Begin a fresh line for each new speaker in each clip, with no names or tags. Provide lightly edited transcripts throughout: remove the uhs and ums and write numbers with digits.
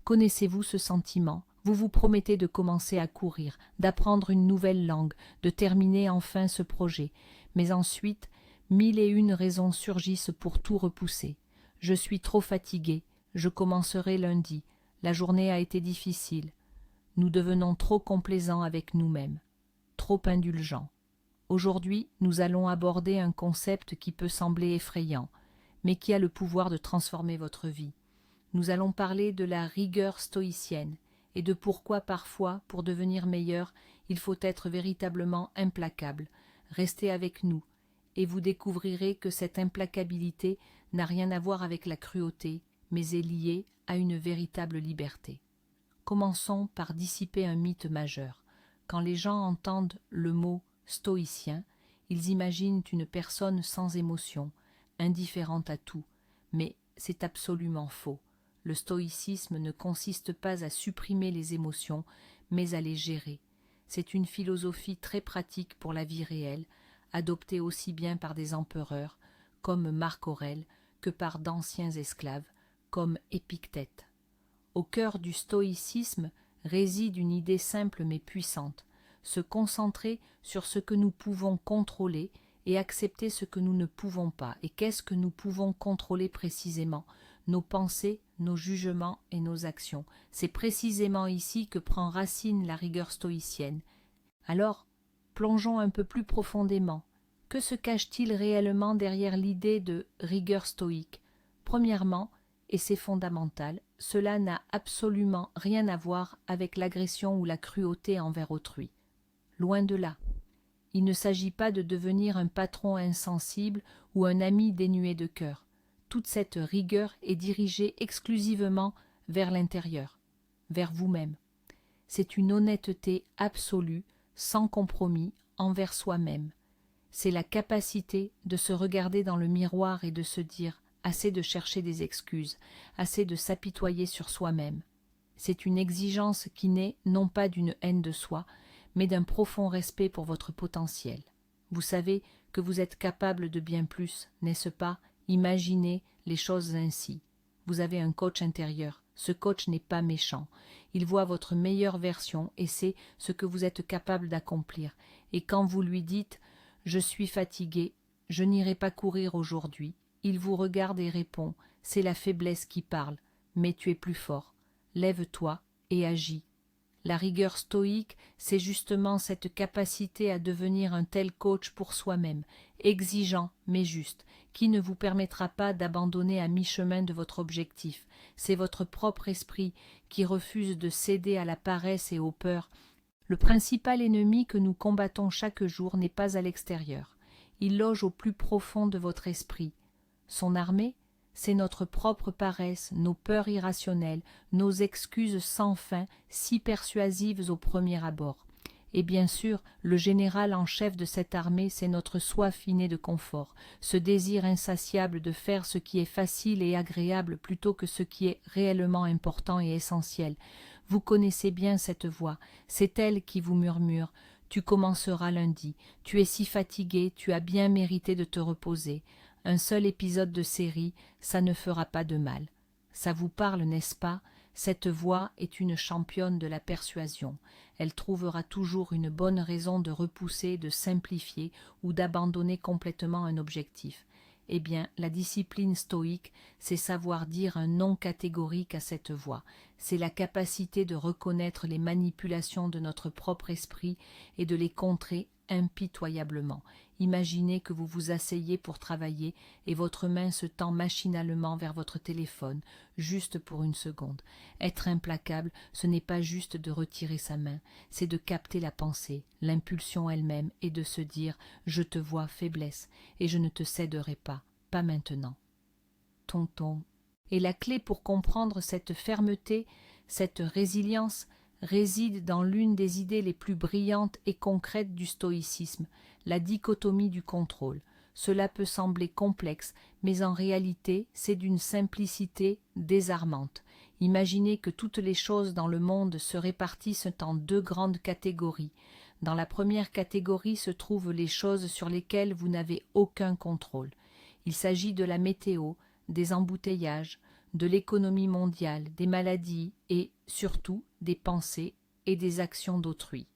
Connaissez-vous ce sentiment? Vous vous promettez de commencer à courir, d'apprendre une nouvelle langue, de terminer enfin ce projet. Mais ensuite, 1001 raisons surgissent pour tout repousser. Je suis trop fatigué, je commencerai lundi. La journée a été difficile. Nous devenons trop complaisants avec nous-mêmes, trop indulgents. Aujourd'hui, nous allons aborder un concept qui peut sembler effrayant, mais qui a le pouvoir de transformer votre vie. Nous allons parler de la rigueur stoïcienne et de pourquoi parfois, pour devenir meilleur, il faut être véritablement implacable. Restez avec nous, et vous découvrirez que cette implacabilité n'a rien à voir avec la cruauté, mais est liée à une véritable liberté. Commençons par dissiper un mythe majeur. Quand les gens entendent le mot stoïcien, ils imaginent une personne sans émotion, indifférente à tout, mais c'est absolument faux. Le stoïcisme ne consiste pas à supprimer les émotions, mais à les gérer. C'est une philosophie très pratique pour la vie réelle, adoptée aussi bien par des empereurs, comme Marc Aurèle, que par d'anciens esclaves, comme Épictète. Au cœur du stoïcisme réside une idée simple mais puissante, se concentrer sur ce que nous pouvons contrôler et accepter ce que nous ne pouvons pas. Et qu'est-ce que nous pouvons contrôler précisément? Nos pensées, nos jugements et nos actions. C'est précisément ici que prend racine la rigueur stoïcienne. Alors, plongeons un peu plus profondément. Que se cache-t-il réellement derrière l'idée de rigueur stoïque? Premièrement, et c'est fondamental, cela n'a absolument rien à voir avec l'agression ou la cruauté envers autrui. Loin de là. Il ne s'agit pas de devenir un patron insensible ou un ami dénué de cœur. Toute cette rigueur est dirigée exclusivement vers l'intérieur, vers vous-même. C'est une honnêteté absolue, sans compromis, envers soi-même. C'est la capacité de se regarder dans le miroir et de se dire « assez de chercher des excuses, assez de s'apitoyer sur soi-même ». C'est une exigence qui naît non pas d'une haine de soi, mais d'un profond respect pour votre potentiel. Vous savez que vous êtes capable de bien plus, n'est-ce pas? Imaginez les choses ainsi. Vous avez un coach intérieur. Ce coach n'est pas méchant. Il voit votre meilleure version et sait ce que vous êtes capable d'accomplir. Et quand vous lui dites « Je suis fatigué, je n'irai pas courir aujourd'hui », il vous regarde et répond « C'est la faiblesse qui parle, mais tu es plus fort. Lève-toi et agis. » La rigueur stoïque, c'est justement cette capacité à devenir un tel coach pour soi-même, exigeant mais juste, qui ne vous permettra pas d'abandonner à mi-chemin de votre objectif. C'est votre propre esprit qui refuse de céder à la paresse et aux peurs. Le principal ennemi que nous combattons chaque jour n'est pas à l'extérieur. Il loge au plus profond de votre esprit. Son armée, c'est notre propre paresse, nos peurs irrationnelles, nos excuses sans fin, si persuasives au premier abord. Et bien sûr, le général en chef de cette armée, c'est notre soif innée de confort, ce désir insatiable de faire ce qui est facile et agréable plutôt que ce qui est réellement important et essentiel. Vous connaissez bien cette voix, c'est elle qui vous murmure « Tu commenceras lundi, tu es si fatigué, tu as bien mérité de te reposer. » Un seul épisode de série, ça ne fera pas de mal. Ça vous parle, n'est-ce pas? Cette voix est une championne de la persuasion. Elle trouvera toujours une bonne raison de repousser, de simplifier ou d'abandonner complètement un objectif. Eh bien, la discipline stoïque, c'est savoir dire un non catégorique à cette voix. C'est la capacité de reconnaître les manipulations de notre propre esprit et de les contrer impitoyablement. Imaginez que vous vous asseyez pour travailler et votre main se tend machinalement vers votre téléphone, juste pour une seconde. Être implacable, ce n'est pas juste de retirer sa main, c'est de capter la pensée, l'impulsion elle-même et de se dire « Je te vois, faiblesse, et je ne te céderai pas, pas maintenant. » Tonton. Et la clé pour comprendre cette fermeté, cette résilience, réside dans l'une des idées les plus brillantes et concrètes du stoïcisme, la dichotomie du contrôle. Cela peut sembler complexe, mais en réalité, c'est d'une simplicité désarmante. Imaginez que toutes les choses dans le monde se répartissent en deux grandes catégories. Dans la première catégorie se trouvent les choses sur lesquelles vous n'avez aucun contrôle. Il s'agit de la météo, des embouteillages, de l'économie mondiale, des maladies et, surtout, des pensées et des actions d'autrui.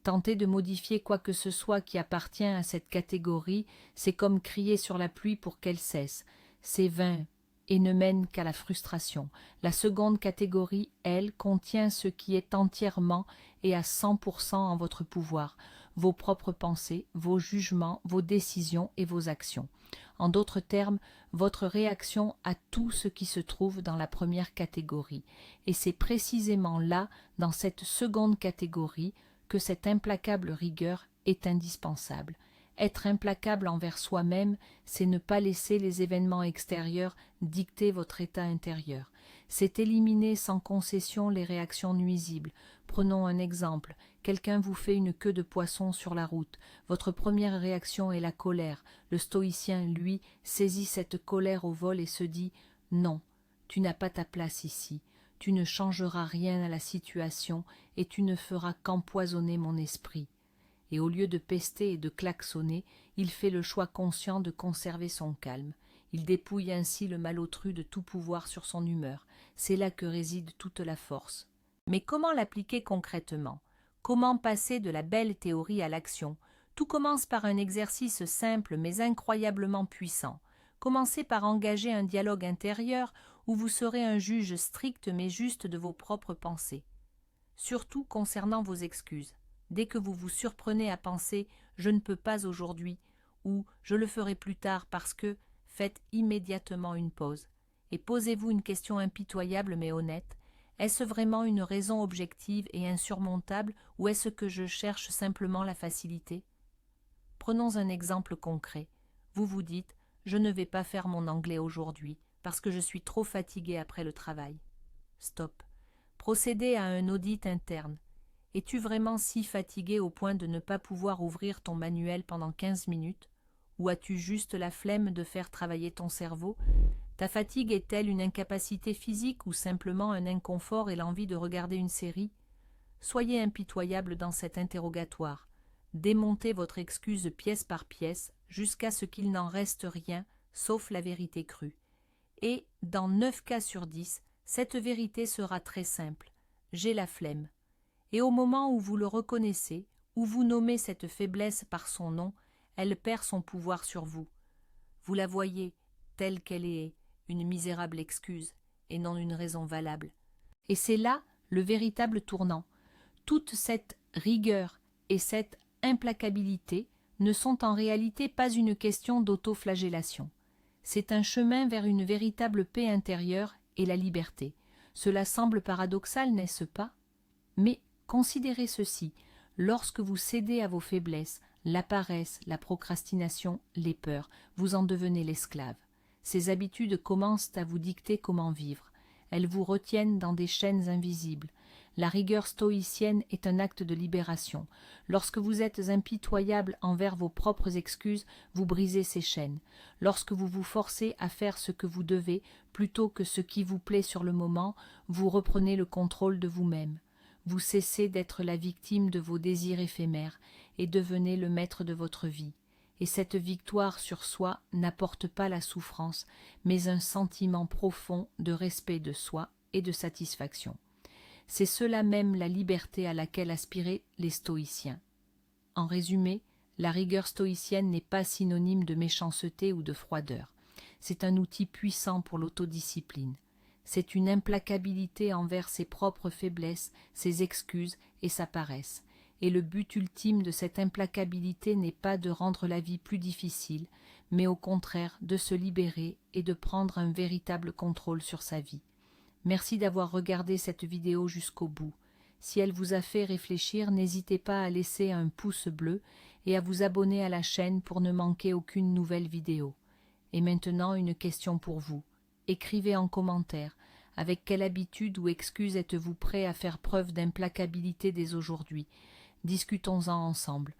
Tenter de modifier quoi que ce soit qui appartient à cette catégorie, c'est comme crier sur la pluie pour qu'elle cesse. C'est vain et ne mène qu'à la frustration. La seconde catégorie, elle, contient ce qui est entièrement et à 100% en votre pouvoir, vos propres pensées, vos jugements, vos décisions et vos actions. En d'autres termes, votre réaction à tout ce qui se trouve dans la première catégorie. Et c'est précisément là, dans cette seconde catégorie, que cette implacable rigueur est indispensable. Être implacable envers soi-même, c'est ne pas laisser les événements extérieurs dicter votre état intérieur. C'est éliminer sans concession les réactions nuisibles. Prenons un exemple. Quelqu'un vous fait une queue de poisson sur la route. Votre première réaction est la colère. Le stoïcien, lui, saisit cette colère au vol et se dit « Non, tu n'as pas ta place ici. Tu ne changeras rien à la situation et tu ne feras qu'empoisonner mon esprit. » Et au lieu de pester et de klaxonner, il fait le choix conscient de conserver son calme. Il dépouille ainsi le malotru de tout pouvoir sur son humeur. C'est là que réside toute la force. Mais comment l'appliquer concrètement? Comment passer de la belle théorie à l'action? Tout commence par un exercice simple mais incroyablement puissant. Commencez par engager un dialogue intérieur où vous serez un juge strict mais juste de vos propres pensées. Surtout concernant vos excuses. Dès que vous vous surprenez à penser « je ne peux pas aujourd'hui » ou « je le ferai plus tard parce que », faites immédiatement une pause et posez-vous une question impitoyable mais honnête. Est-ce vraiment une raison objective et insurmontable ou est-ce que je cherche simplement la facilité? Prenons un exemple concret. Vous vous dites « je ne vais pas faire mon anglais aujourd'hui parce que je suis trop fatigué après le travail ». Stop. Procédez à un audit interne. Es-tu vraiment si fatigué au point de ne pas pouvoir ouvrir ton manuel pendant 15 minutes? Ou as-tu juste la flemme de faire travailler ton cerveau? Ta fatigue est-elle une incapacité physique ou simplement un inconfort et l'envie de regarder une série? Soyez impitoyable dans cet interrogatoire. Démontez votre excuse pièce par pièce jusqu'à ce qu'il n'en reste rien, sauf la vérité crue. Et, dans 9 cas sur 10, cette vérité sera très simple. J'ai la flemme. Et au moment où vous le reconnaissez, où vous nommez cette faiblesse par son nom, elle perd son pouvoir sur vous. Vous la voyez, telle qu'elle est, une misérable excuse, et non une raison valable. Et c'est là le véritable tournant. Toute cette rigueur et cette implacabilité ne sont en réalité pas une question d'autoflagellation. C'est un chemin vers une véritable paix intérieure et la liberté. Cela semble paradoxal, n'est-ce pas? Mais considérez ceci, lorsque vous cédez à vos faiblesses, la paresse, la procrastination, les peurs, vous en devenez l'esclave. Ces habitudes commencent à vous dicter comment vivre. Elles vous retiennent dans des chaînes invisibles. La rigueur stoïcienne est un acte de libération. Lorsque vous êtes impitoyable envers vos propres excuses, vous brisez ces chaînes. Lorsque vous vous forcez à faire ce que vous devez, plutôt que ce qui vous plaît sur le moment, vous reprenez le contrôle de vous-même. Vous cessez d'être la victime de vos désirs éphémères et devenez le maître de votre vie. Et cette victoire sur soi n'apporte pas la souffrance, mais un sentiment profond de respect de soi et de satisfaction. C'est cela même la liberté à laquelle aspiraient les stoïciens. En résumé, la rigueur stoïcienne n'est pas synonyme de méchanceté ou de froideur. C'est un outil puissant pour l'autodiscipline. C'est une implacabilité envers ses propres faiblesses, ses excuses et sa paresse. Et le but ultime de cette implacabilité n'est pas de rendre la vie plus difficile, mais au contraire de se libérer et de prendre un véritable contrôle sur sa vie. Merci d'avoir regardé cette vidéo jusqu'au bout. Si elle vous a fait réfléchir, n'hésitez pas à laisser un pouce bleu et à vous abonner à la chaîne pour ne manquer aucune nouvelle vidéo. Et maintenant, une question pour vous. Écrivez en commentaire. Avec quelle habitude ou excuse êtes-vous prêt à faire preuve d'implacabilité dès aujourd'hui? Discutons-en ensemble.